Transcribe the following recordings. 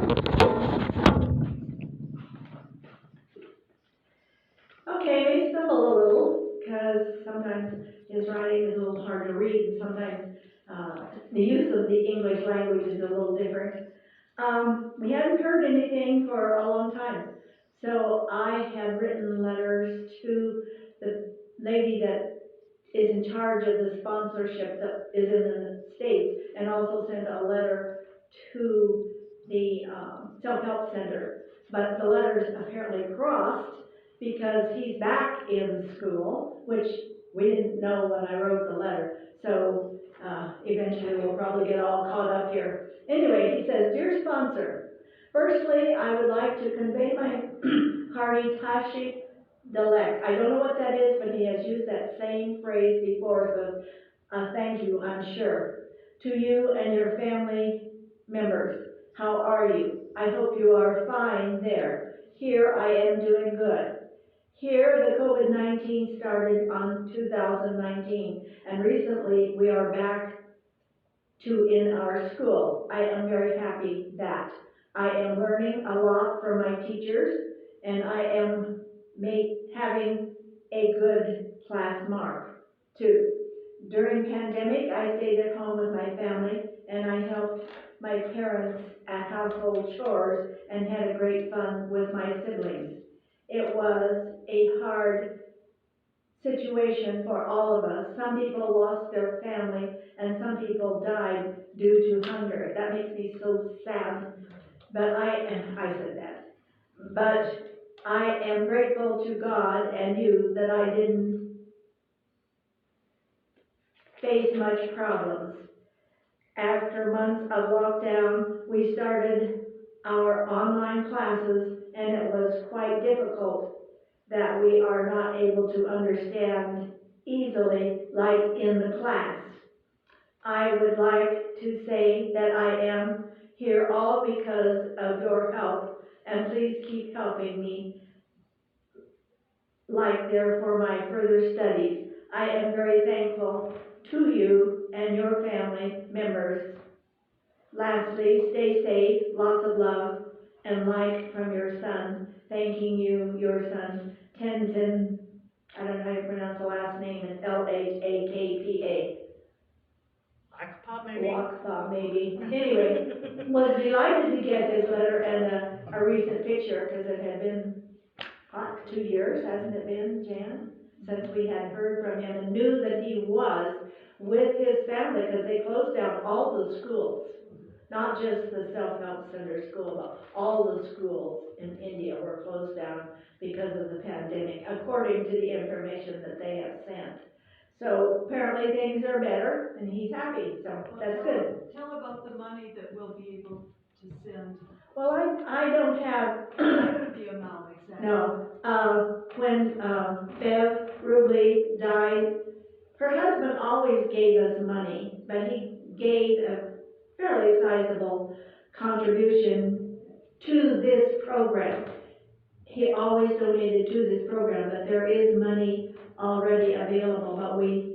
Okay, we stumble a little, because sometimes his writing is a little hard to read, and sometimes, the use of the English language is a little different. We hadn't heard anything for a long time, so I had written letters to the lady that is in charge of the sponsorship that is in the States, and also sent a letter to the, self-help center. But the letters apparently crossed, because he's back in school, which we didn't know when I wrote the letter. So, eventually we'll probably get all caught up here. Anyway, he says, "Dear sponsor, firstly, I would like to convey my hearty Tashi Delek." I don't know what that is, but he has used that same phrase before, so thank you, I'm sure. "To you and your family members, how are you? I hope you are fine there. Here I am doing good. Here, the COVID-19 started on 2019, and recently we are back to in our school. I am very happy that I am learning a lot from my teachers, and I am having a good class mark too. During pandemic, I stayed at home with my family, and I helped my parents at household chores and had a great fun with my siblings. It was a hard situation for all of us. Some people lost their family, and some people died due to hunger. That makes me so sad. But I said that. But I am grateful to God and you that I didn't face much problems. After months of lockdown, we started our online classes, and it was quite difficult that we are not able to understand easily like in the class. I would like to say that I am here all because of your help, and please keep helping me like there for my further studies. I am very thankful to you and your family members. Lastly, stay safe, lots of love, and light from your son. Thanking you, your son, Tenzin, I don't know how you pronounce the last name, it's L-H-A-K-P-A. Lakpa, maybe? Lakpa, maybe. Anyway, was delighted to get this letter and a recent picture, because it had been, 2 years, hasn't it been, Jan? Since we had heard from him and knew that he was with his family, because they closed down all the schools. Not just the self-help center school, but all the schools in India were closed down because of the pandemic, according to the information that they have sent. So apparently things are better, and he's happy, so that's good. Tell about the money that we'll be able to send. Well, I don't have The amount exactly. No, when Bev Rubley died, her husband always gave us money, but he gave a fairly sizable contribution to this program. He always donated to this program, but there is money already available, but we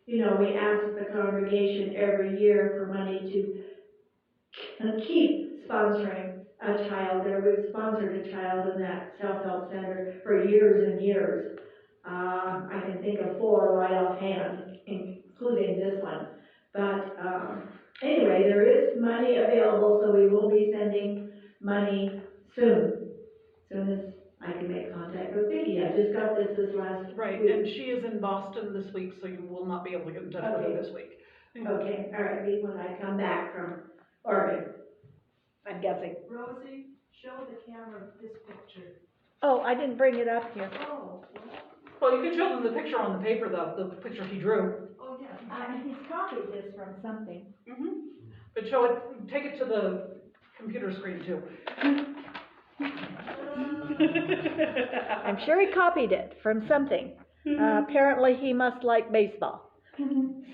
ask the congregation every year for money to keep sponsoring a child. We've sponsored a child in that self-help center for years and years. I can think of 4 right offhand, including this one. But anyway, there is money available, so we will be sending money soon as I can make contact with Vicki. I just got this last Right, week. and she is in Boston this week, so you will not be able to get in touch with her this week. Okay, all right, maybe when I come back from Oregon, I'm guessing. Rosie, show the camera this picture. Oh, I didn't bring it up here. Oh, Well, you can show them the picture on the paper, the picture he drew. oh yeah. He's copied this from something. But show it, take it to the computer screen too. I'm sure he copied it from something. Apparently he must like baseball.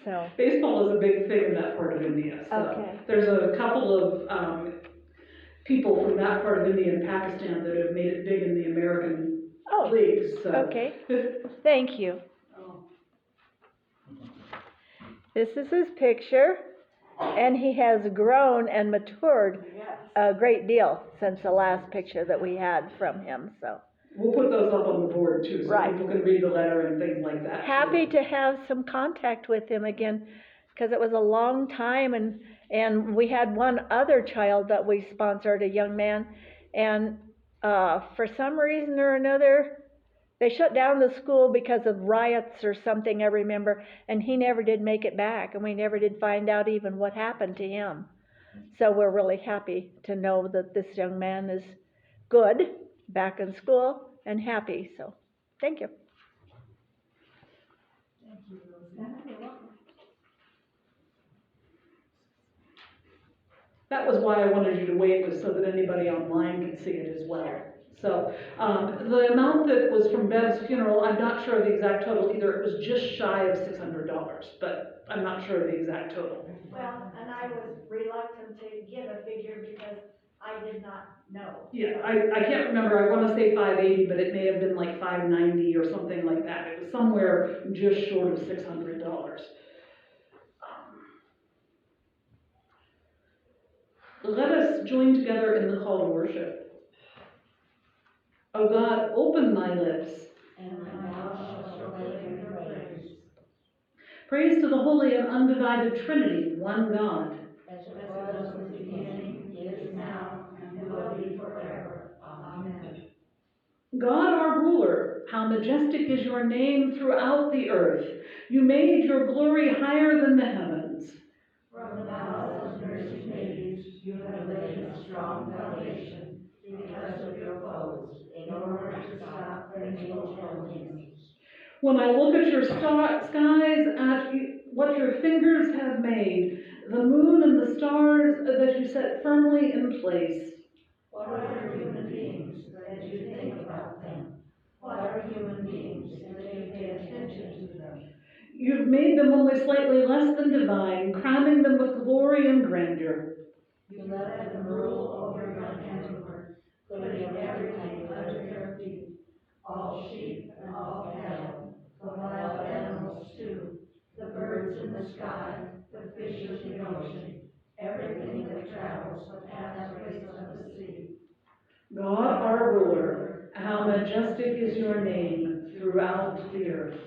So. Baseball is a big thing in that part of India, so. Okay. There's a couple of, people from that part of India and Pakistan that have made it big in the American leagues, so. Okay. Thank you. Oh. This is his picture. And he has grown and matured a great deal since the last picture that we had from him, so. We'll put those up on the board too, so Right. people can read the letter and things like that. Happy to have some contact with him again, because it was a long time, and we had one other child that we sponsored, a young man, and for some reason or another, they shut down the school because of riots or something, I remember, and he never did make it back, and we never did find out even what happened to him. So we're really happy to know that this young man is good, back in school, and happy, so thank you. That was why I wanted you to wait, was so that anybody online could see it as well. So, the amount that was from Bev's funeral, I'm not sure of the exact total either. It was just shy of $600, but I'm not sure of the exact total. Well, and I was reluctant to give a figure because I did not know. Yeah, I can't remember, I wanna say 580, but it may have been like 590 or something like that. It was somewhere just short of $600. Let us join together in the call to worship. O God, open my lips, and my mouth shall proclaim your praise. Praise to the holy and undivided Trinity, one God. As it was in the beginning, is now, and will be forever. Amen. God our ruler, how majestic is your name throughout the earth. You made your glory higher than the heavens. From the mouth of nursing babies, you have laid a strong foundation because of your foes, in order to stop their evil wings. When I look at your skies, at what your fingers have made, the moon and the stars that you set firmly in place. What are human beings that you think about them? What are human beings that you pay attention to them? You've made them only slightly less than divine, crowning them with glory and grandeur. You let them rule over your handiwork, putting everything under their feet, all sheep and all cattle, the wild animals too, the birds in the sky, the fish of the ocean, everything that travels the pathways of the sea. God our ruler, how majestic is your name throughout the earth.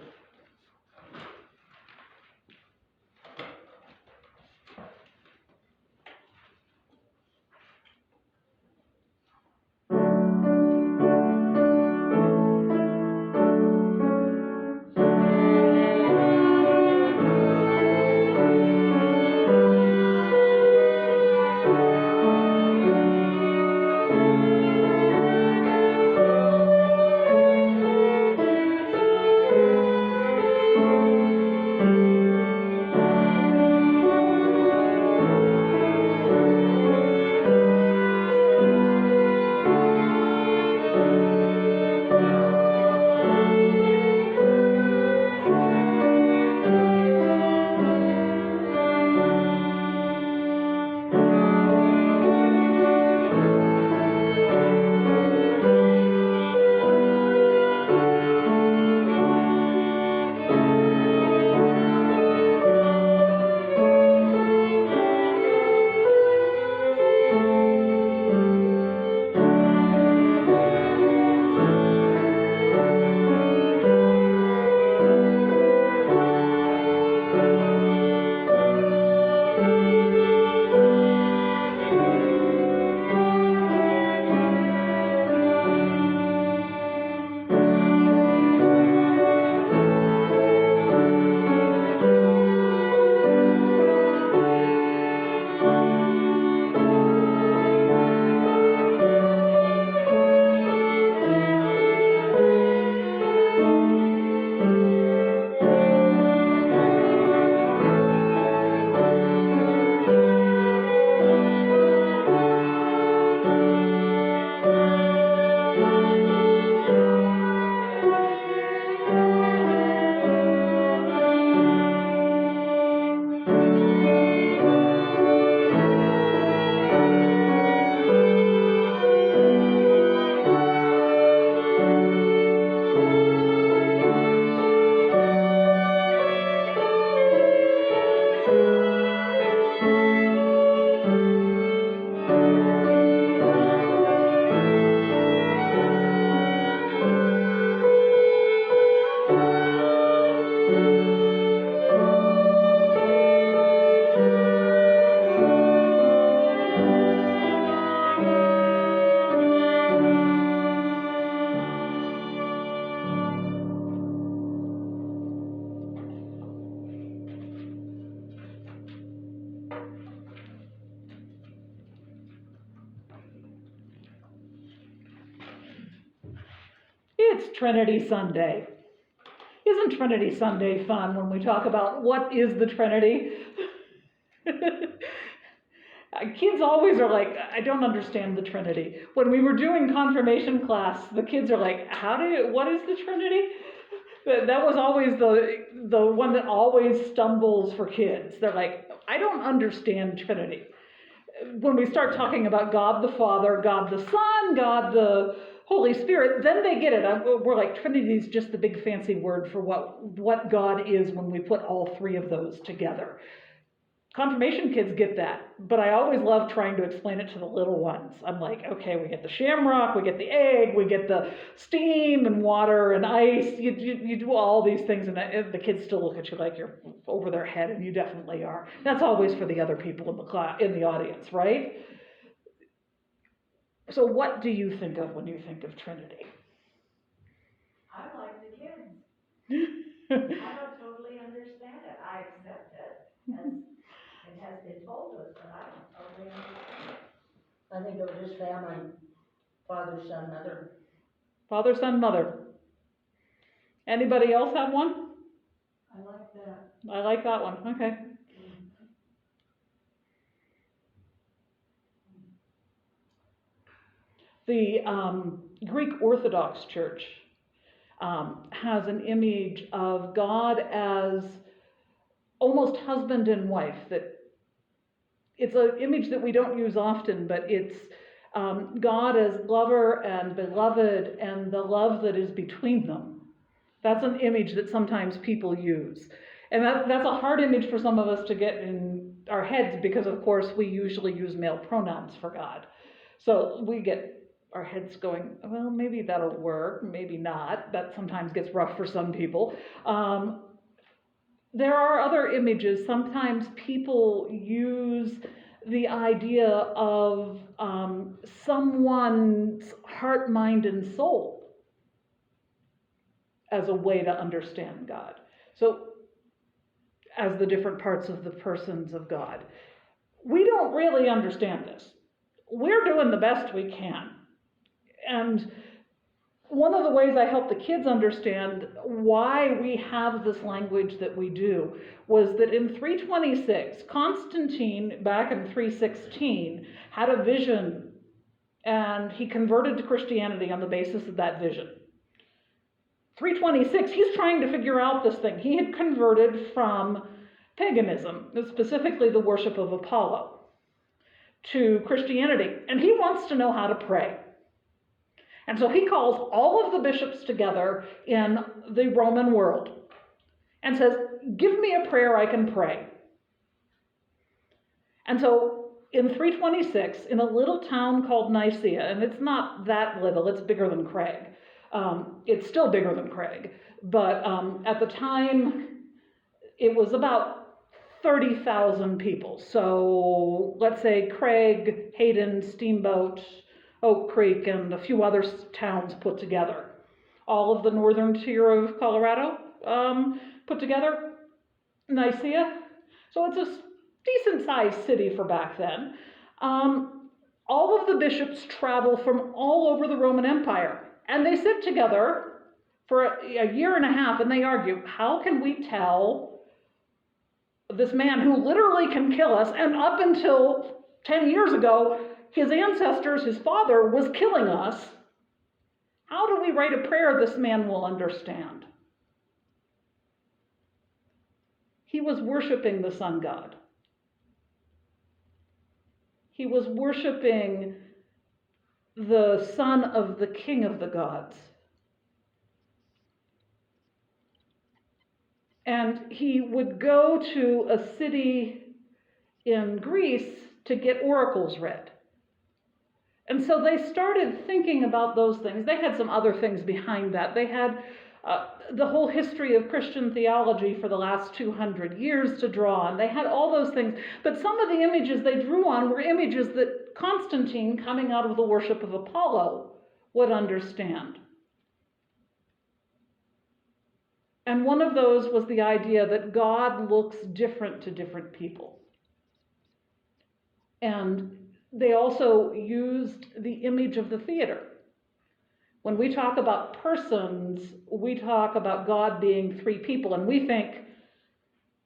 It's Trinity Sunday. Isn't Trinity Sunday fun when we talk about what is the Trinity? Kids always are like, I don't understand the Trinity. When we were doing confirmation class, the kids are like, what is the Trinity? That was always the one that always stumbles for kids. They're like, I don't understand Trinity. When we start talking about God the Father, God the Son, God the Holy Spirit, then they get it. We're like, Trinity is just the big fancy word for what God is when we put all three of those together. Confirmation kids get that, but I always love trying to explain it to the little ones. I'm like, okay, we get the shamrock, we get the egg, we get the steam and water and ice. You do all these things, and the kids still look at you like you're over their head, and you definitely are. That's always for the other people in the class, in the audience, right? So what do you think of when you think of Trinity? I like the kids. I don't totally understand it. I accept it as it has been told us, but I don't totally understand it. I think it was just family, father, son, mother. Father, son, mother. Anybody else have one? I like that. I like that one. Okay. The Greek Orthodox Church has an image of God as almost husband and wife. That it's an image that we don't use often, but it's God as lover and beloved, and the love that is between them. That's an image that sometimes people use. And that's a hard image for some of us to get in our heads, because of course we usually use male pronouns for God. So we get our heads going, well, maybe that'll work, maybe not. That sometimes gets rough for some people. There are other images. Sometimes people use the idea of someone's heart, mind, and soul as a way to understand God. So, as the different parts of the persons of God. We don't really understand this. We're doing the best we can. And one of the ways I help the kids understand why we have this language that we do was that in 326, Constantine, back in 316, had a vision, and he converted to Christianity on the basis of that vision. 326, he's trying to figure out this thing. He had converted from paganism, specifically the worship of Apollo, to Christianity, and he wants to know how to pray. And so he calls all of the bishops together in the Roman world and says, give me a prayer I can pray. And so in 326, in a little town called Nicaea, and it's not that little, it's bigger than Craig. It's still bigger than Craig, but at the time, it was about 30,000 people. So let's say Craig, Hayden, Steamboat, Oak Creek, and a few other towns put together. All of the northern tier of Colorado put together, Nicaea. So it's a decent-sized city for back then. All of the bishops travel from all over the Roman Empire, and they sit together for a year and a half, and they argue, how can we tell this man who literally can kill us, and up until 10 years ago, his ancestors, his father, was killing us. How do we write a prayer this man will understand? He was worshiping the sun god. He was worshiping the son of the king of the gods. And he would go to a city in Greece to get oracles read. And so they started thinking about those things. They had some other things behind that. They had the whole history of Christian theology for the last 200 years to draw on. They had all those things. But some of the images they drew on were images that Constantine, coming out of the worship of Apollo, would understand. And one of those was the idea that God looks different to different people. And they also used the image of the theater. When we talk about persons, we talk about God being three people, and we think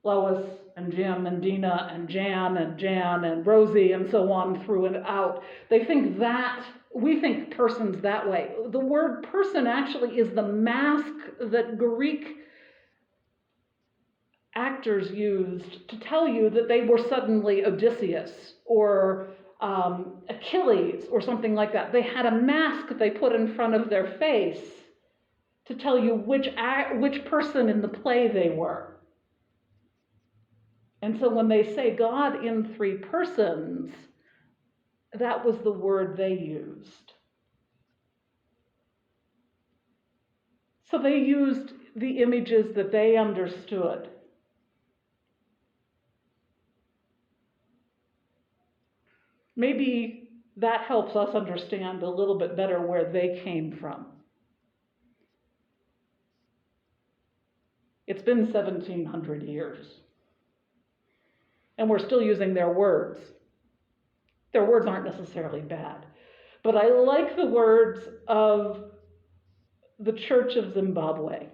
Lois and Jim and Dina and Jan and Rosie and so on through and out. They think that, we think persons that way. The word person actually is the mask that Greek actors used to tell you that they were suddenly Odysseus or Achilles or something like that. They had a mask they put in front of their face to tell you which person in the play they were. And so when they say God in three persons, that was the word they used. So they used the images that they understood. Maybe that helps us understand a little bit better where they came from. It's been 1,700 years. And we're still using their words. Their words aren't necessarily bad. But I like the words of the Church of Zimbabwe,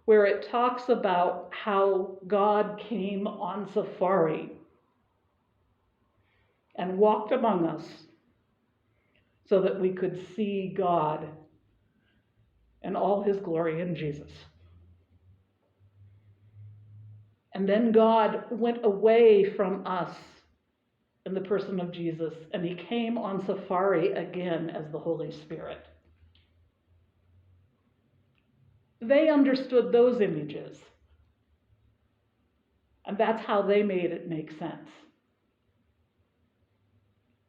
where it talks about how God came on safari and walked among us so that we could see God and all his glory in Jesus. And then God went away from us in the person of Jesus, and he came on safari again as the Holy Spirit. They understood those images, and that's how they made it make sense.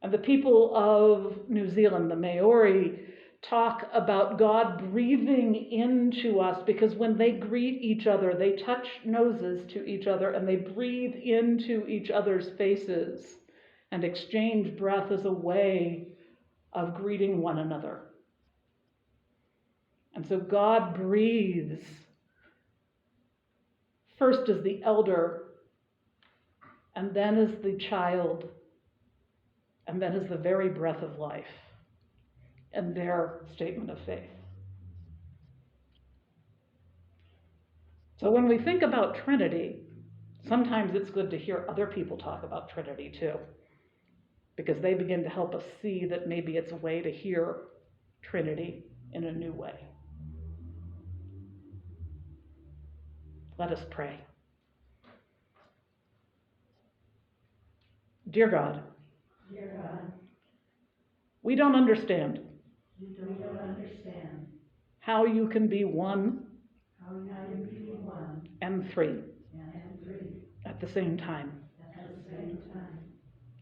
And the people of New Zealand, the Maori, talk about God breathing into us, because when they greet each other, they touch noses to each other and they breathe into each other's faces and exchange breath as a way of greeting one another. And so God breathes first as the elder, and then as the child, and then as the very breath of life, and their statement of faith. So when we think about Trinity, sometimes it's good to hear other people talk about Trinity too, because they begin to help us see that maybe it's a way to hear Trinity in a new way. Let us pray. Dear God, we don't understand how you can be one and three at the same time.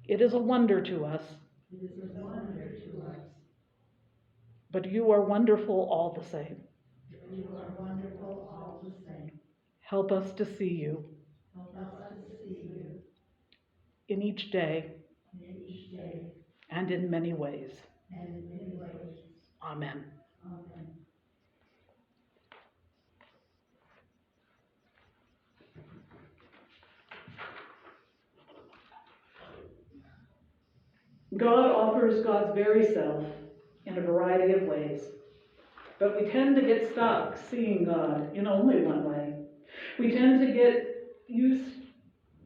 It is a wonder to us. But you are wonderful all the same. Help us to see you in each day and in many ways. Amen. God offers God's very self in a variety of ways, but we tend to get stuck seeing God in only one way. We tend to get used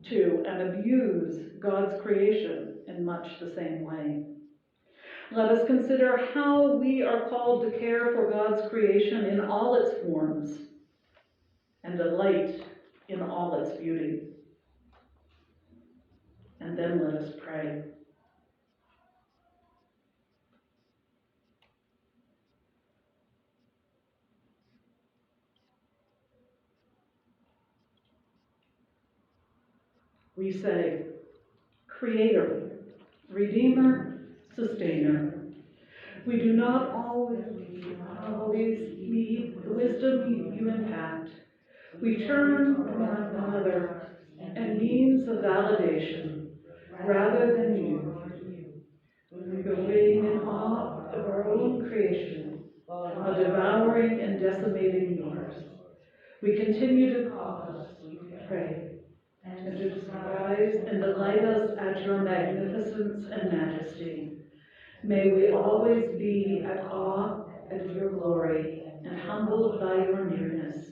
to and abuse God's creation in much the same way. Let us consider how we are called to care for God's creation in all its forms and delight in all its beauty. And then let us pray. We say, Creator, Redeemer, Sustainer. We do not always need the wisdom you impact. We turn to one another and means of validation rather than you. We go waiting in awe of our own creation, while devouring and decimating yours. We continue to pause, pray, and to surprise and delight us at your magnificence and majesty. May we always be at awe at your glory and humbled by your nearness.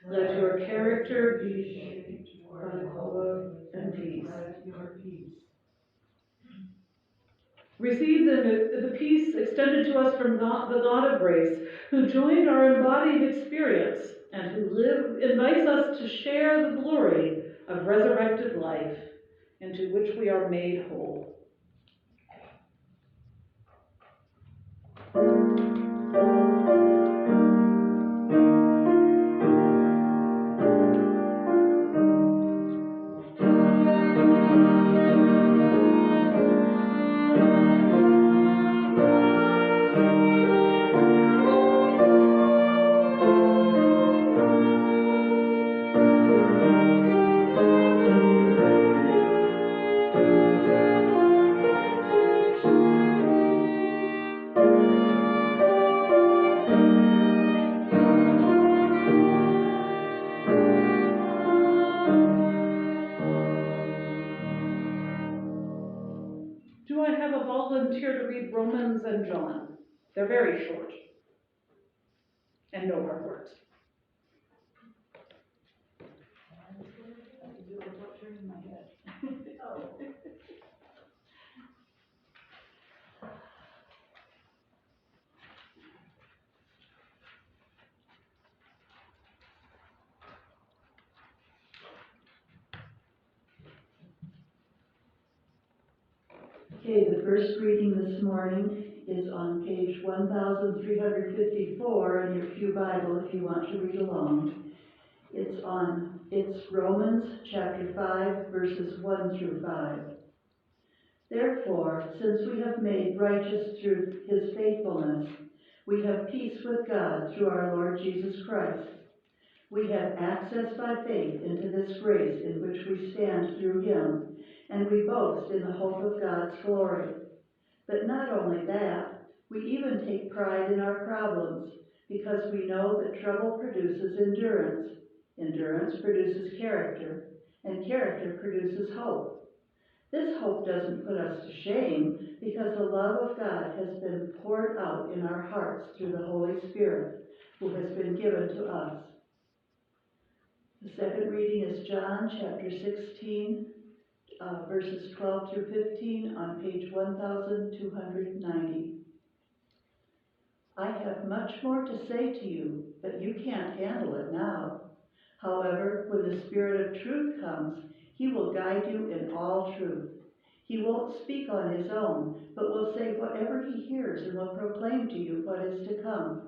Let your character be shaped by love and peace. Your peace. Receive the peace extended to us from God, the God of grace, who joined our embodied experience and who invites us to share the glory of resurrected life, into which we are made whole. Do I have a volunteer to read Romans and John? They're very short and no hard words. Okay, the first reading this morning is on page 1354 in your Pew Bible if you want to read along. It's Romans chapter 5, verses 1 through 5. Therefore, since we have made righteous through his faithfulness, we have peace with God through our Lord Jesus Christ. We have access by faith into this grace in which we stand through him, and we boast in the hope of God's glory. But not only that, we even take pride in our problems, because we know that trouble produces endurance. Endurance produces character, and character produces hope. This hope doesn't put us to shame, because the love of God has been poured out in our hearts through the Holy Spirit, who has been given to us. The second reading is John chapter 16, verses 12 through 15 on page 1290. I have much more to say to you, but you can't handle it now. However, when the Spirit of truth comes, he will guide you in all truth. He won't speak on his own, but will say whatever he hears and will proclaim to you what is to come.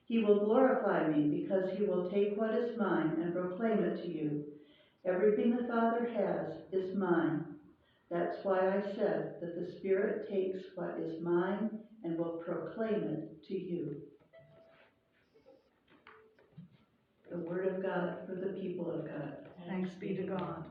He will glorify me because he will take what is mine and proclaim it to you. Everything the Father has is mine. That's why I said that the Spirit takes what is mine and will proclaim it to you. The Word of God for the people of God. Thanks be to God.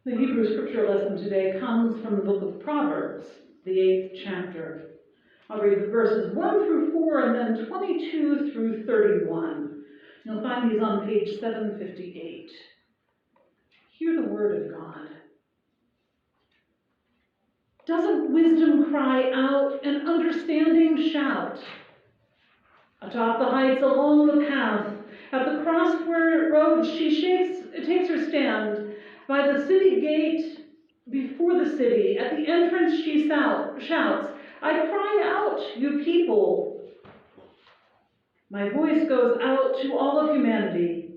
The Hebrew scripture lesson today comes from the book of Proverbs, the 8th chapter. I'll read the verses 1 through 4 and then 22 through 31. You'll find these on page 758. Hear the word of God. Doesn't wisdom cry out and understanding shout? Atop the heights along the path, at the crossroads she takes her stand. By the city gate, before the city, at the entrance she shouts, I cry out, you people. My voice goes out to all of humanity.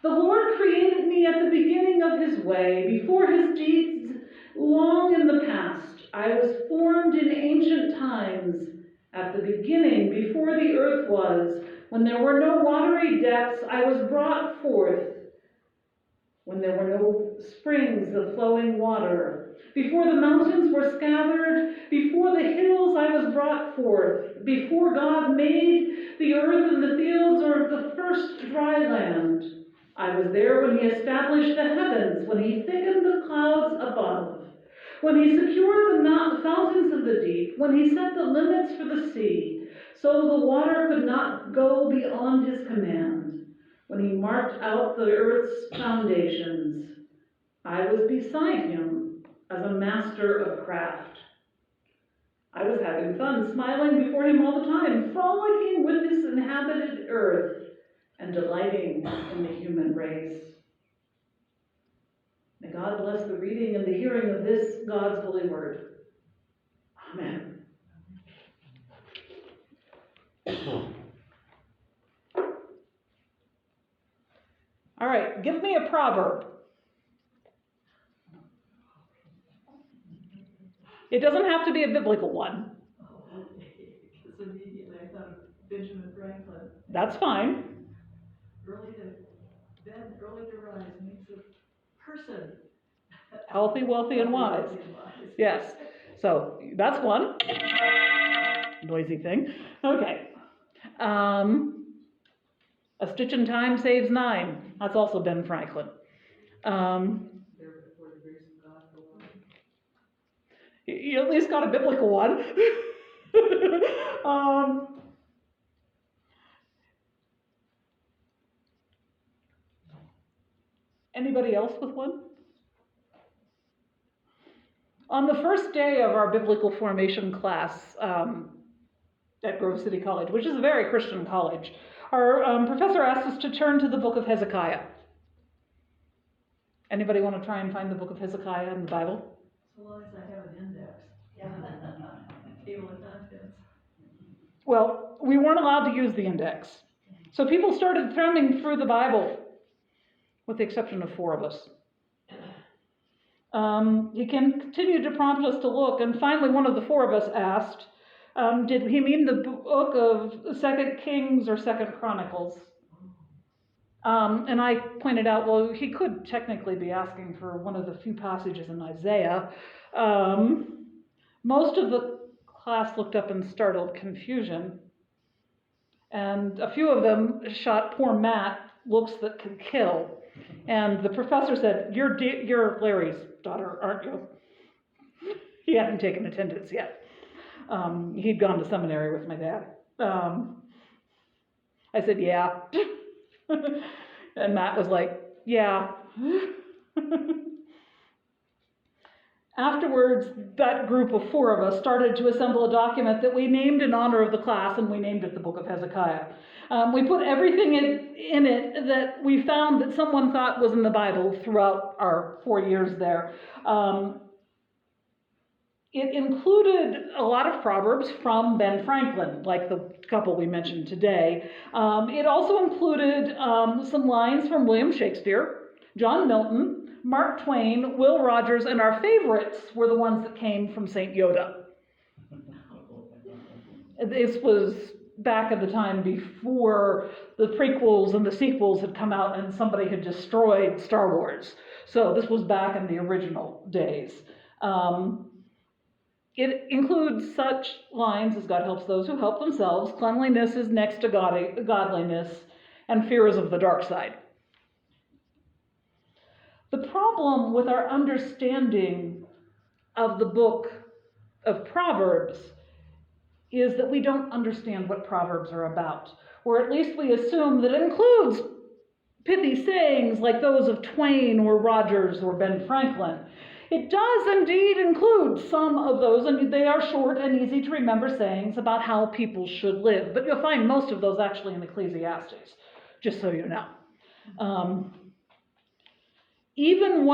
The Lord created me at the beginning of his way, before his deeds long in the past. I was formed in ancient times, at the beginning, before the earth was. When there were no watery depths, I was brought forth. When there were no springs of flowing water, before the mountains were scattered, before the hills I was brought forth, before God made the earth and the fields or the first dry land. I was there when he established the heavens, when he thickened the clouds above, when he secured the fountains of the deep, when he set the limits for the sea, so the water could not go beyond his command. When he marked out the earth's foundations, I was beside him as a master of craft. I was having fun, smiling before him all the time, frolicking with this inhabited earth and delighting in the human race. May God bless the reading and the hearing of this God's holy word. Amen. All right, give me a proverb. It doesn't have to be a biblical one. Because immediately I thought of Benjamin Franklin. That's fine. Early to rise makes a person Healthy, wealthy, and wise. Yes. So that's one. Noisy thing. Okay. A stitch in time saves 9. That's also Ben Franklin. You at least got a biblical one. Anybody else with one? On the first day of our biblical formation class at Grove City College, which is a very Christian college, our professor asked us to turn to the book of Hezekiah. Anybody want to try and find the book of Hezekiah in the Bible? So long as I have an index. Table of contents. Well, we weren't allowed to use the index. So people started thumbing through the Bible, with the exception of 4 of us. He continued to prompt us to look, and finally one of the 4 of us asked, did he mean the book of 2 Kings or 2 Chronicles? And I pointed out, well, he could technically be asking for one of the few passages in Isaiah. Most of the class looked up in startled confusion, and a few of them shot poor Matt looks that could kill. And the professor said, you're Larry's daughter, aren't you? He hadn't taken attendance yet. He'd gone to seminary with my dad. I said, yeah. And Matt was like, yeah. Afterwards, that group of 4 of us started to assemble a document that we named in honor of the class, and we named it the Book of Hezekiah. We put everything in it that we found that someone thought was in the Bible throughout our 4 years there. It included a lot of proverbs from Ben Franklin, like the couple we mentioned today. It also included some lines from William Shakespeare, John Milton, Mark Twain, Will Rogers, and our favorites were the ones that came from St. Yoda. This was back at the time before the prequels and the sequels had come out and somebody had destroyed Star Wars. So this was back in the original days. It includes such lines as God helps those who help themselves, cleanliness is next to godliness, and fear is of the dark side. The problem with our understanding of the book of Proverbs is that we don't understand what Proverbs are about, or at least we assume that it includes pithy sayings like those of Twain or Rogers or Ben Franklin. It does indeed include some of those, and they are short and easy to remember sayings about how people should live. But you'll find most of those actually in Ecclesiastes, just so you know. Even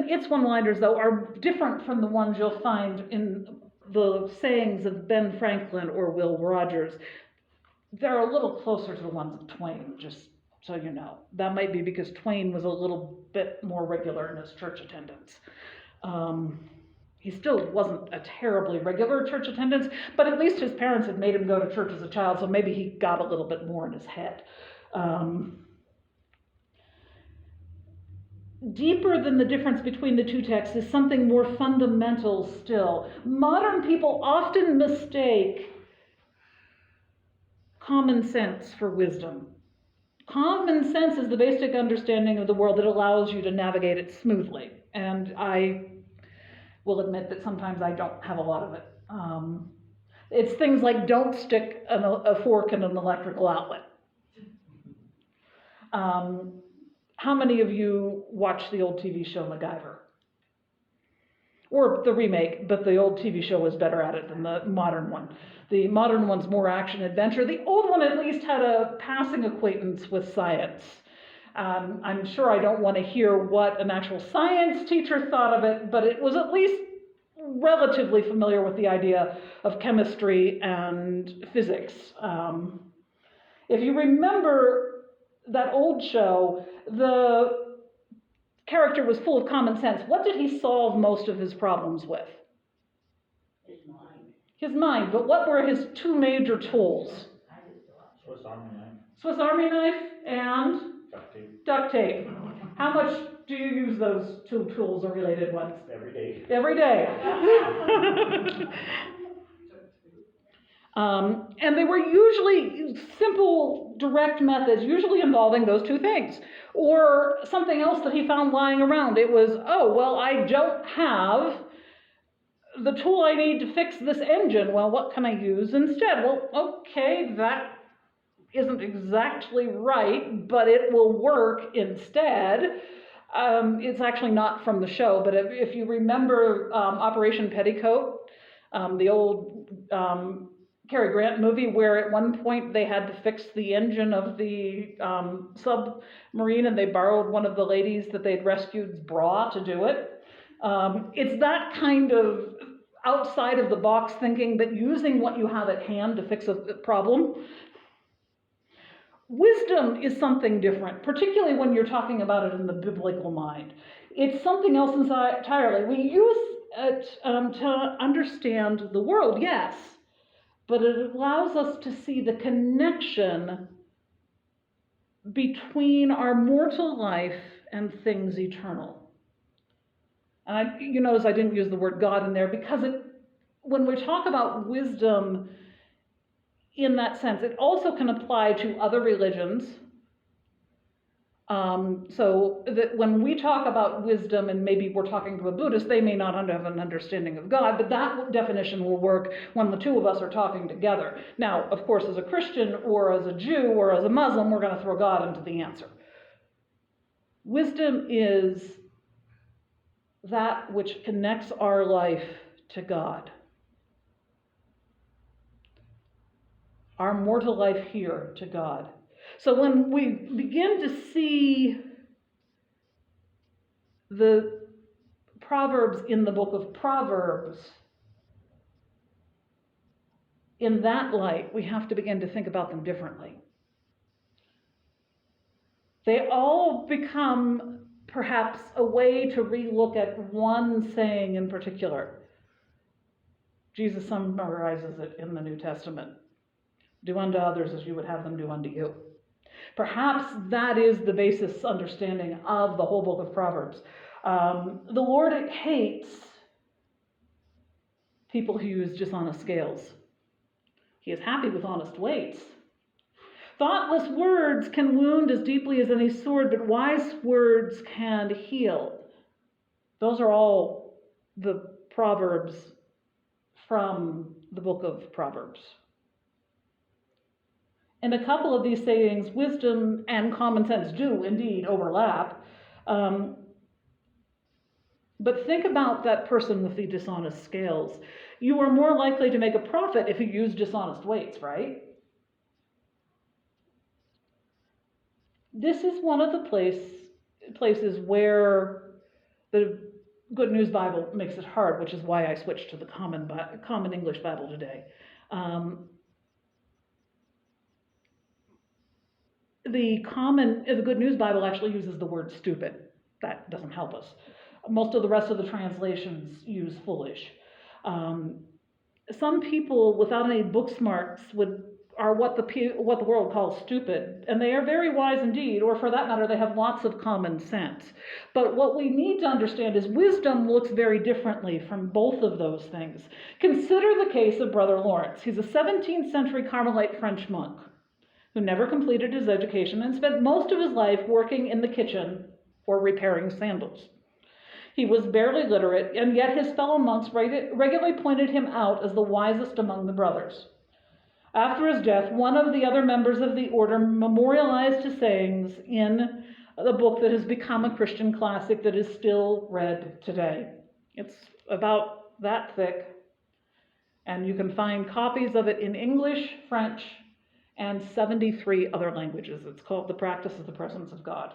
its one-liners, though, are different from the ones you'll find in the sayings of Ben Franklin or Will Rogers. They're a little closer to the ones of Twain, just so you know. That might be because Twain was a little bit more regular in his church attendance. He still wasn't a terribly regular church attendance, but at least his parents had made him go to church as a child, so maybe he got a little bit more in his head. Deeper than the difference between the two texts is something more fundamental still. Modern people often mistake common sense for wisdom. Common sense is the basic understanding of the world that allows you to navigate it smoothly. And I will admit that sometimes I don't have a lot of it. It's things like don't stick a fork in an electrical outlet. How many of you watch the old TV show MacGyver? Or the remake, but the old TV show was better at it than the modern one. The modern one's more action-adventure. The old one at least had a passing acquaintance with science. I'm sure I don't want to hear what an actual science teacher thought of it, but it was at least relatively familiar with the idea of chemistry and physics. If you remember that old show, the character was full of common sense. What did he solve most of his problems with? His mind. His mind. But what were his two major tools? Swiss Army knife. Swiss Army knife and Duct tape. duct tape. How much do you use those two tools or related ones? Every day. Every day. And they were usually simple, direct methods, usually involving those two things. Or something else that he found lying around. It was, oh, well, I don't have the tool I need to fix this engine. Well, what can I use instead? Well, okay, that isn't exactly right, but it will work instead. It's actually not from the show, but if you remember Operation Petticoat, the old Cary Grant movie where at one point they had to fix the engine of the submarine and they borrowed one of the ladies that they'd rescued's bra to do it. It's that kind of outside of the box thinking, but using what you have at hand to fix a problem. Wisdom is something different, particularly when you're talking about it in the biblical mind. It's something else entirely. We use it to understand the world, yes, but it allows us to see the connection between our mortal life and things eternal. And you notice I didn't use the word God in there because when we talk about wisdom in that sense, it also can apply to other religions. So that when we talk about wisdom, and maybe we're talking to a Buddhist, they may not have an understanding of God, but that definition will work when the two of us are talking together. Now, of course, as a Christian or as a Jew or as a Muslim, we're going to throw God into the answer. Wisdom is that which connects our life to God. Our mortal life here to God. So when we begin to see the Proverbs in the book of Proverbs, in that light, we have to begin to think about them differently. They all become perhaps a way to relook at one saying in particular. Jesus summarizes it in the New Testament. Do unto others as you would have them do unto you. Perhaps that is the basis understanding of the whole book of Proverbs. The Lord hates people who use dishonest scales. He is happy with honest weights. Thoughtless words can wound as deeply as any sword, but wise words can heal. Those are all the Proverbs from the book of Proverbs. In a couple of these sayings, wisdom and common sense do indeed overlap. But think about that person with the dishonest scales. You are more likely to make a profit if you use dishonest weights, right? This is one of the places where the Good News Bible makes it hard, which is why I switched to the Common English Bible today. The Good News Bible actually uses the word stupid. That doesn't help us. Most of the rest of the translations use foolish. Some people without any book smarts are what the world calls stupid, and they are very wise indeed, or for that matter, they have lots of common sense. But what we need to understand is wisdom looks very differently from both of those things. Consider the case of Brother Lawrence. He's a 17th century Carmelite French monk who never completed his education and spent most of his life working in the kitchen or repairing sandals. He was barely literate, and yet his fellow monks regularly pointed him out as the wisest among the brothers. After his death, one of the other members of the order memorialized his sayings in the book that has become a Christian classic that is still read today. It's about that thick, and you can find copies of it in English, French, and 73 other languages. It's called The Practice of the Presence of God.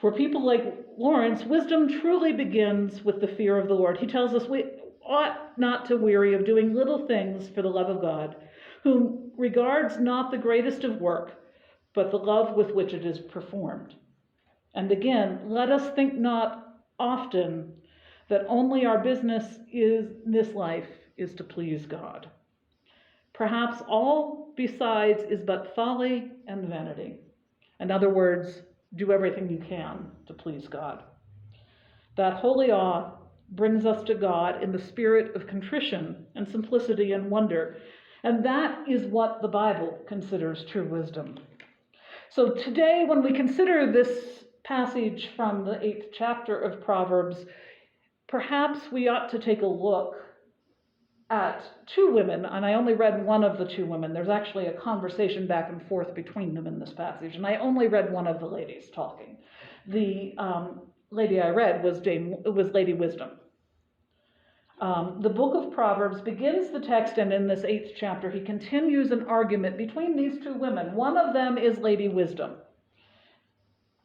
For people like Lawrence, wisdom truly begins with the fear of the Lord. He tells us we ought not to weary of doing little things for the love of God, whom regards not the greatest of work, but the love with which it is performed. And again, let us think not often that only our business in this life is to please God. Perhaps all besides is but folly and vanity. In other words, do everything you can to please God. That holy awe brings us to God in the spirit of contrition and simplicity and wonder. And that is what the Bible considers true wisdom. So today, when we consider this passage from the 8th chapter of Proverbs, perhaps we ought to take a look at two women, and I only read one of the two women. There's actually a conversation back and forth between them in this passage, and I only read one of the ladies talking. The lady I read was Lady Wisdom. The book of Proverbs begins the text, and in this 8th chapter, he continues an argument between these two women. One of them is Lady Wisdom,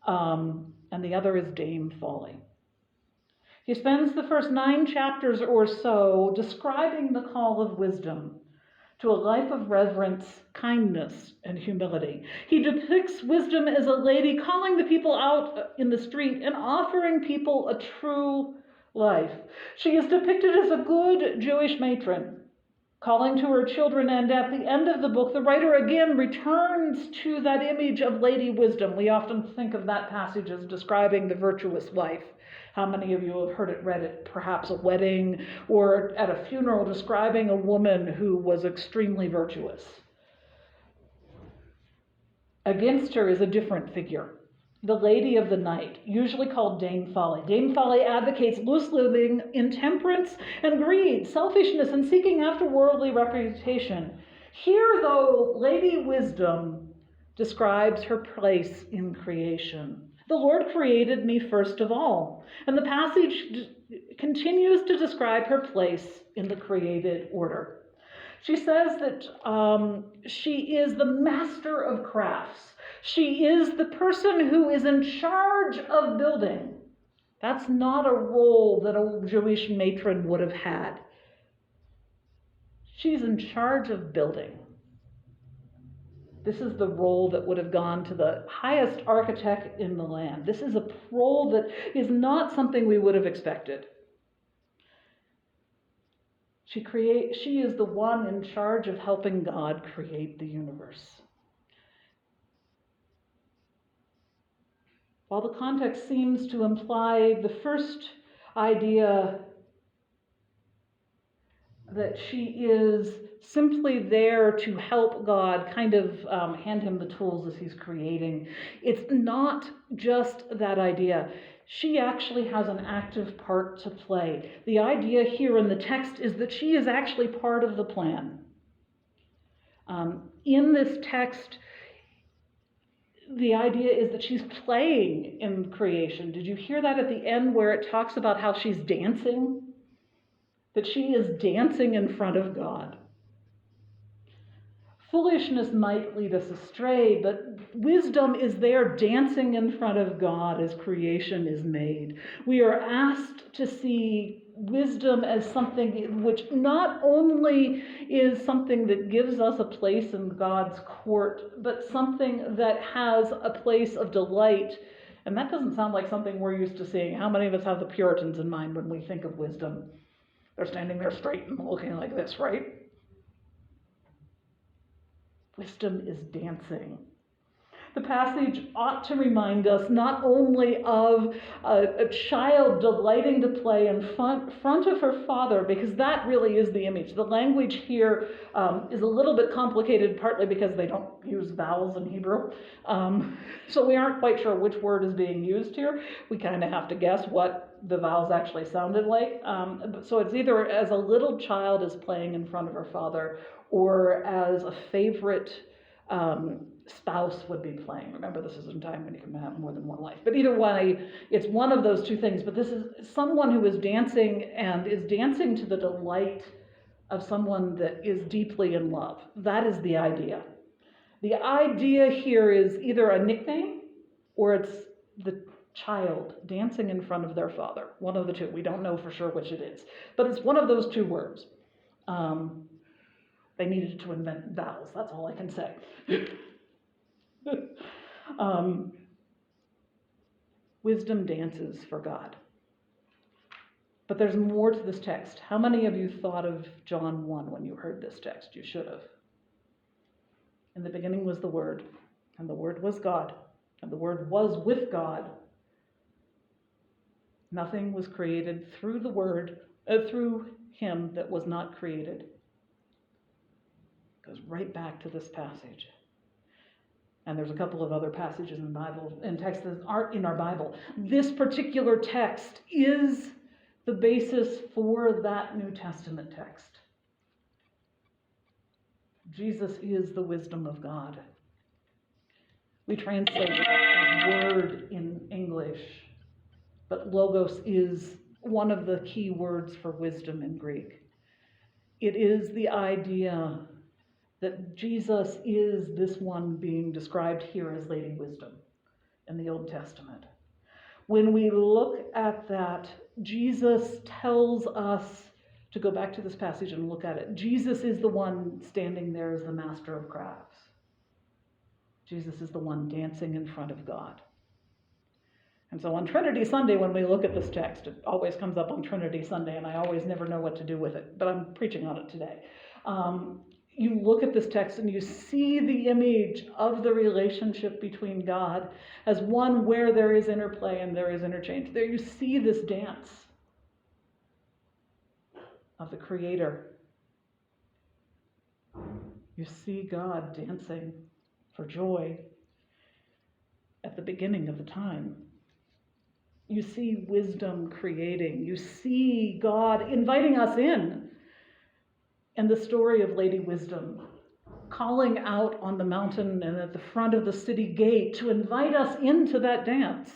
and the other is Dame Folly. He spends the first 9 chapters or so describing the call of wisdom to a life of reverence, kindness, and humility. He depicts wisdom as a lady calling the people out in the street and offering people a true life. She is depicted as a good Jewish matron, calling to her children, and at the end of the book, the writer again returns to that image of Lady Wisdom. We often think of that passage as describing the virtuous wife. How many of you have heard it read at perhaps a wedding or at a funeral describing a woman who was extremely virtuous? Against her is a different figure, the Lady of the Night, usually called Dame Folly. Dame Folly advocates loose living, intemperance, and greed, selfishness, and seeking after worldly reputation. Here, though, Lady Wisdom describes her place in creation. The Lord created me first of all. And the passage continues to describe her place in the created order. She says that she is the master of crafts. She is the person who is in charge of building. That's not a role that a Jewish matron would have had. She's in charge of building. This is the role that would have gone to the highest architect in the land. This is a role that is not something we would have expected. She is the one in charge of helping God create the universe. While the context seems to imply the first idea that she is simply there to help God kind of hand him the tools as he's creating. It's not just that idea. She actually has an active part to play. The idea here in the text is that she is actually part of the plan. In this text, the idea is that she's playing in creation. Did you hear that at the end where it talks about how she's dancing? That she is dancing in front of God. Foolishness might lead us astray, but wisdom is there dancing in front of God as creation is made. We are asked to see wisdom as something which not only is something that gives us a place in God's court, but something that has a place of delight. And that doesn't sound like something we're used to seeing. How many of us have the Puritans in mind when we think of wisdom? They're standing there straight and looking like this, right? Wisdom is dancing. The passage ought to remind us not only of a child delighting to play in front of her father, because that really is the image. The language here is a little bit complicated, partly because they don't use vowels in Hebrew. So we aren't quite sure which word is being used here. We kind of have to guess what the vowels actually sounded like. So it's either as a little child is playing in front of her father, or as a favorite spouse would be playing. Remember, this is a time when you can have more than one life. But either way, it's one of those two things. But this is someone who is dancing, and is dancing to the delight of someone that is deeply in love. That is the idea. The idea here is either a nickname, or it's the child dancing in front of their father. One of the two. We don't know for sure which it is. But it's one of those two words. They needed to invent vowels. That's all I can say. Wisdom dances for God. But there's more to this text. How many of you thought of John 1 when you heard this text? You should have. In the beginning was the Word, and the Word was God, and the Word was with God. Nothing was created through the Word, through Him that was not created. Goes right back to this passage. And there's a couple of other passages in the Bible, in texts that aren't in our Bible. This particular text is the basis for that New Testament text. Jesus is the wisdom of God. We translate it as word in English, but logos is one of the key words for wisdom in Greek. It is the idea that Jesus is this one being described here as Lady Wisdom in the Old Testament. When we look at that, Jesus tells us to go back to this passage and look at it. Jesus is the one standing there as the master of crafts. Jesus is the one dancing in front of God. And so on Trinity Sunday, when we look at this text, it always comes up on Trinity Sunday, and I always never know what to do with it, but I'm preaching on it today. You look at this text and you see the image of the relationship between God as one where there is interplay and there is interchange. There you see this dance of the Creator. You see God dancing for joy at the beginning of the time. You see wisdom creating. You see God inviting us in. And the story of Lady Wisdom, calling out on the mountain and at the front of the city gate to invite us into that dance.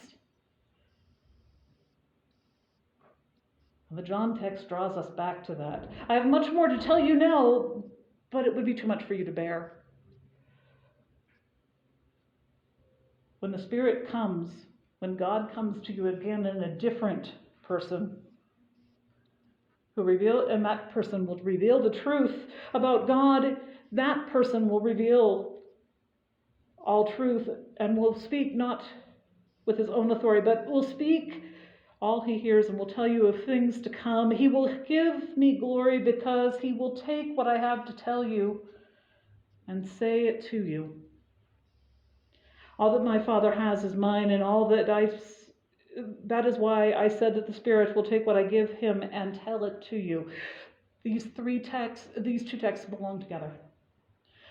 The John text draws us back to that. I have much more to tell you now, but it would be too much for you to bear. When the Spirit comes, when God comes to you again in a different person, and that person will reveal the truth about God, that person will reveal all truth and will speak not with his own authority, but will speak all he hears and will tell you of things to come. He will give me glory because he will take what I have to tell you and say it to you. All that my Father has is mine, and that is why I said that the Spirit will take what I give him and tell it to you. These two texts belong together.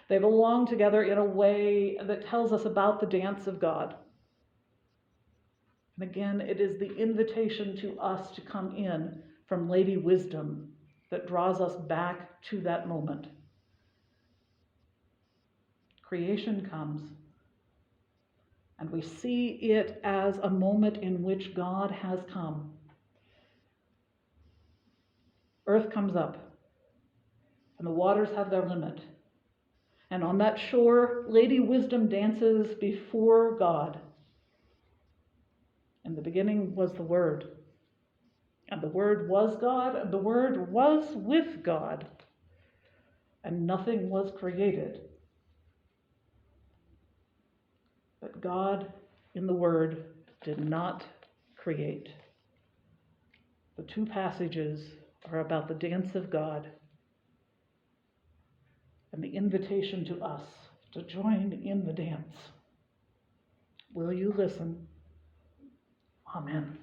They belong together in a way that tells us about the dance of God. And again, it is the invitation to us to come in from Lady Wisdom that draws us back to that moment. Creation comes, and we see it as a moment in which God has come. Earth comes up, and the waters have their limit. And on that shore, Lady Wisdom dances before God. In the beginning was the Word, and the Word was God, and the Word was with God, and nothing was created. But God, in the Word, did not create. The two passages are about the dance of God and the invitation to us to join in the dance. Will you listen? Amen.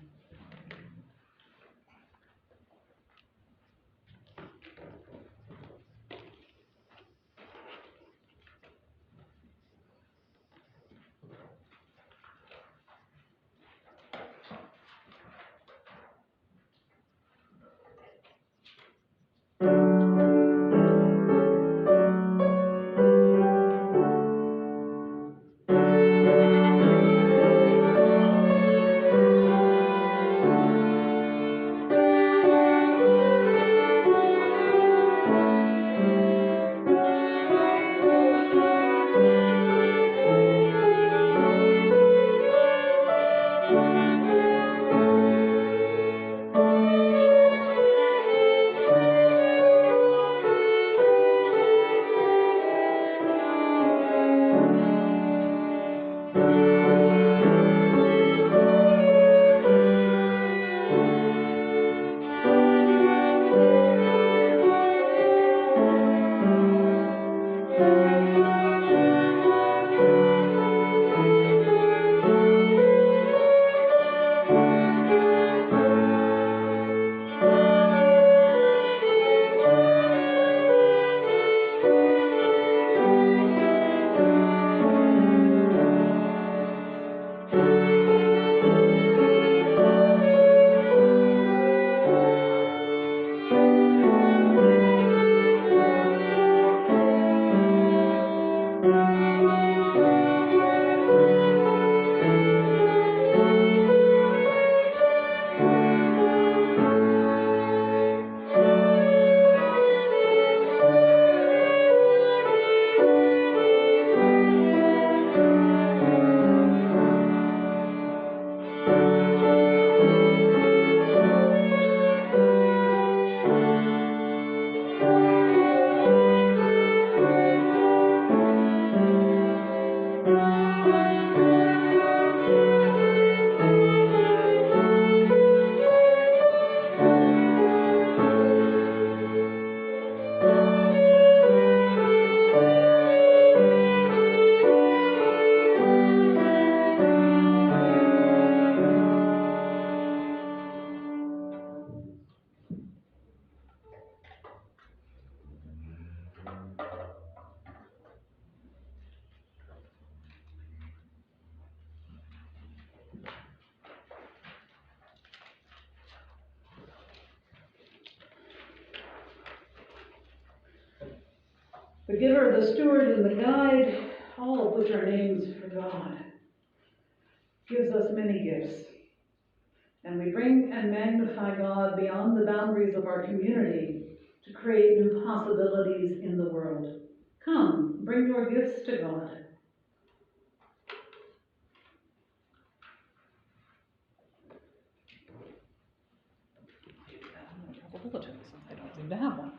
The giver, the steward, and the guide, all of which are names for God, gives us many gifts. And we bring and magnify God beyond the boundaries of our community to create new possibilities in the world. Come, bring your gifts to God. I don't seem to have one.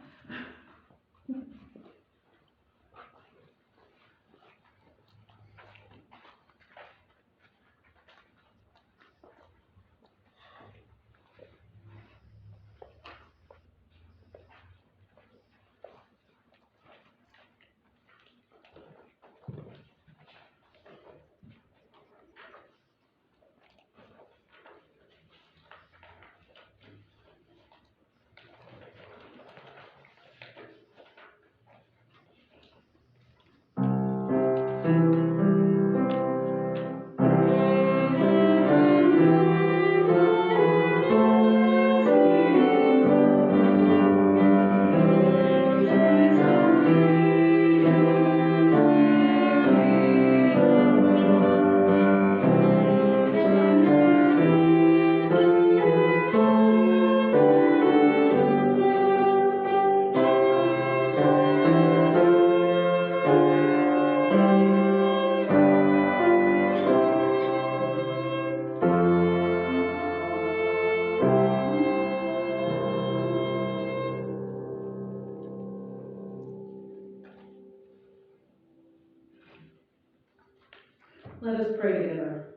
Let us pray together.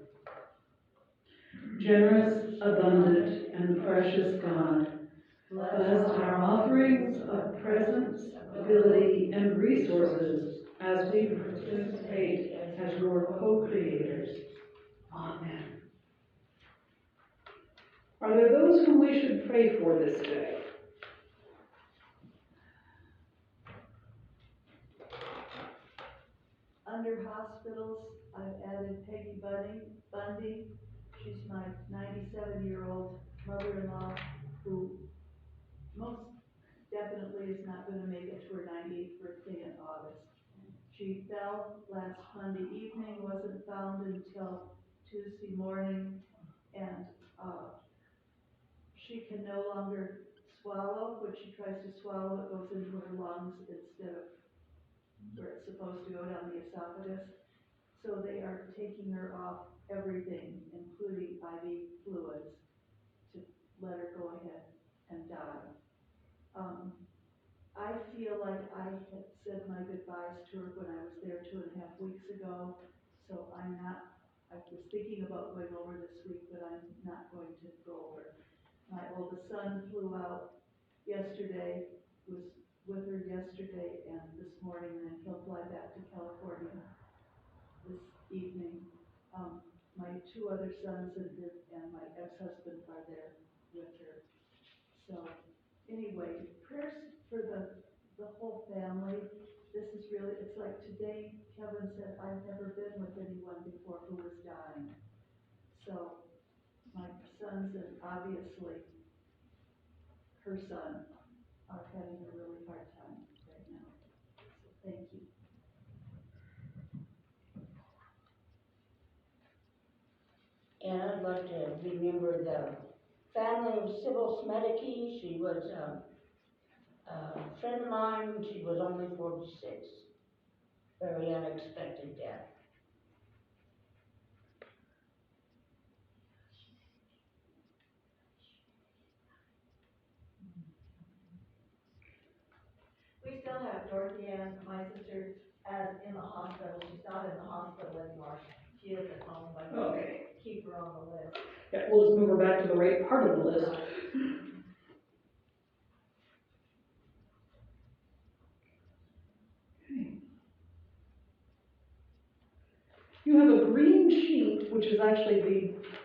Generous, abundant, and precious God, bless our offerings of presence, ability, and resources as we participate as your co-creators. Amen. Are there those whom we should pray for this day? Under hospitals, I've added Peggy Bundy. She's my 97-year-old mother-in-law who most definitely is not going to make it to her 98th birthday in August. She fell last Monday evening, wasn't found until Tuesday morning, and she can no longer swallow. When she tries to swallow, it goes into her lungs instead of where it's supposed to go down the esophagus. So they are taking her off everything, including IV fluids, to let her go ahead and die. I feel like I had said my goodbyes to her when I was there 2.5 weeks ago, so I was thinking about going over this week, but I'm not going to go over. My oldest son flew out yesterday, was with her yesterday and this morning, and then he'll fly back to California this evening. My 2 other sons and my ex-husband are there with her. So anyway, prayers for the whole family. This is really, it's like today, Kevin said, I've never been with anyone before who was dying. So my sons and obviously her son are having a really hard time right now. So thank you. And I'd like to remember the family of Sybil Smedeke. She was a friend of mine. She was only 46. Very unexpected death. We still have Dorothy Ann, my sister, as in the hospital. She's not in the hospital anymore. She is at home, but Okay. keep her on the list. Yeah, we'll just move her back to the right part of the list. You have a green sheet, which is actually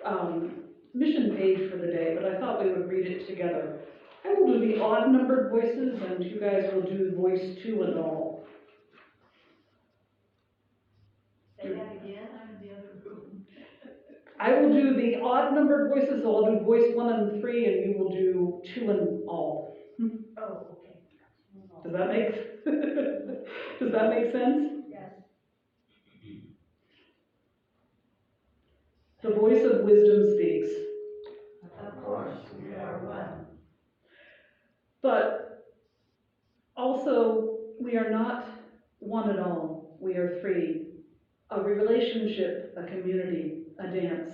the mission page for the day, but I thought we would read it together. I will do the odd numbered voices, and you guys will do voice 2 and all. Say that again, I'm in the other room. I will do the odd numbered voices, so I'll do voice 1 and 3, and you will do 2 and all. Oh, okay. Does that make, does that make sense? Yes. The voice of wisdom speaks. Of course, we are one. But also, we are not one at all. We are 3. A relationship, a community, a dance.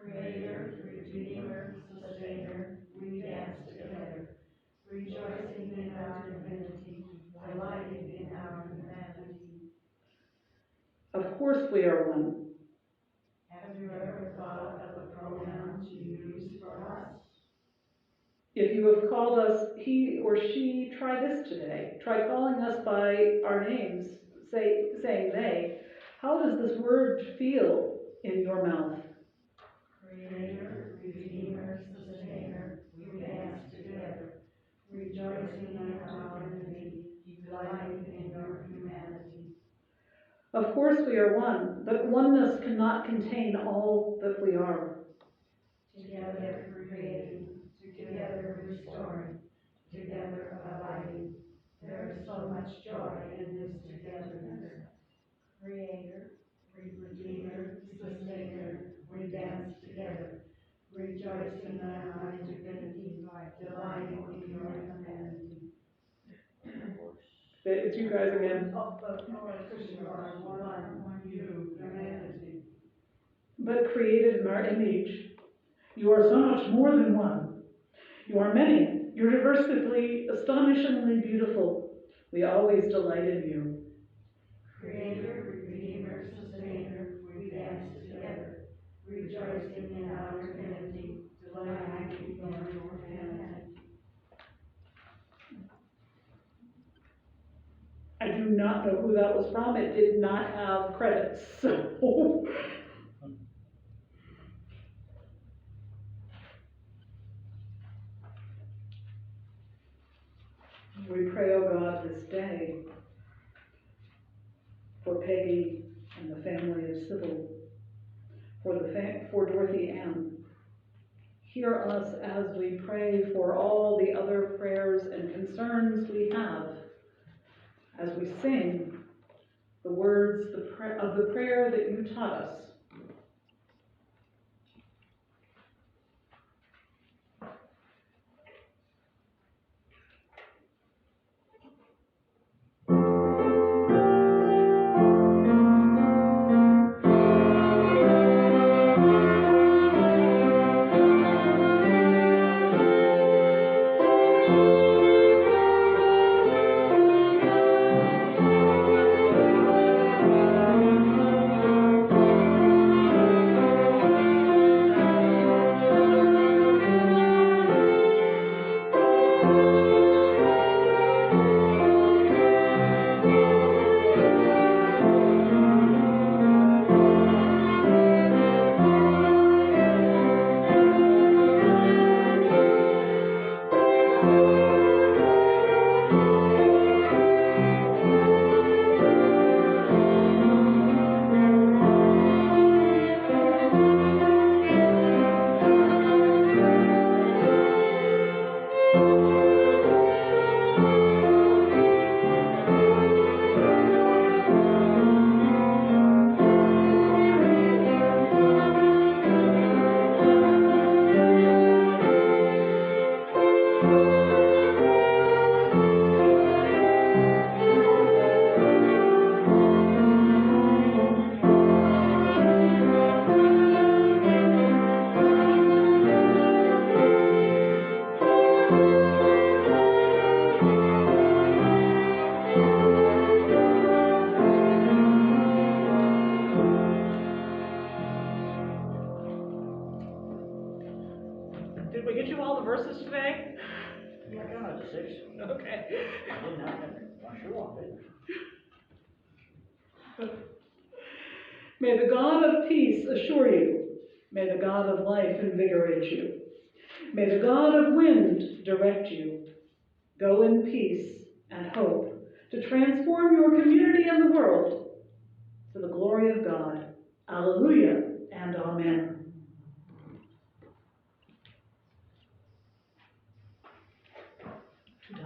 Creator, Redeemer, Sustainer, we dance together, rejoicing in our divinity, delighting in our humanity. Of course we are one. Have you ever thought of the pronouns you use for us? If you have called us he or she, try this today. Try calling us by our names, saying they. How does this word feel in your mouth? Creator, Redeemer, Sustainer, we dance together, rejoicing in our divinity, delighting in your humanity. Of course we are one, but oneness cannot contain all that we are. Together creating, together restoring, together abiding. There is so much joy in this togetherness. Creator, Redeemer, Sustainer, we dance together, rejoicing in our divinity, delighting in your humanity. It's you guys again. Because you are one, you, humanity. But created in our image. You are so much more than one. You are many, universally, astonishingly beautiful. We always delight in you. Creator, Redeemer, Sustainer, dance together, rejoicing in our Trinity, delighting in your humanity. I do not know who that was from, it did not have credits, so. We pray, O God, this day for Peggy and the family of Sybil, for Dorothy Ann. Hear us as we pray for all the other prayers and concerns we have, as we sing the words of the prayer that you taught us. Did we get you all the verses today? I counted to 6. Okay. I didn't have it. I'm sure I did. May the God of peace assure you. May the God of life invigorate you. May the God of wind direct you. Go in peace and hope to transform your community and the world to the glory of God. Alleluia and amen. $2.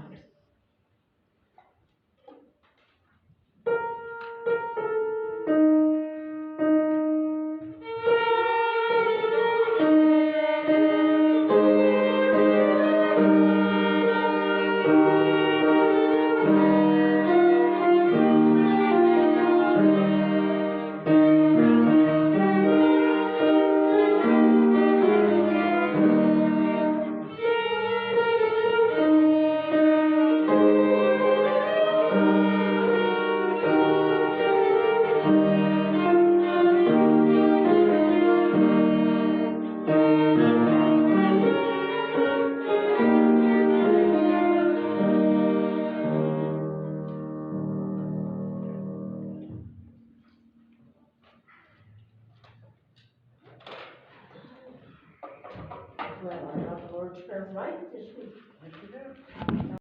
Well, I got the Lord's Prayer right this week. Yes, you did.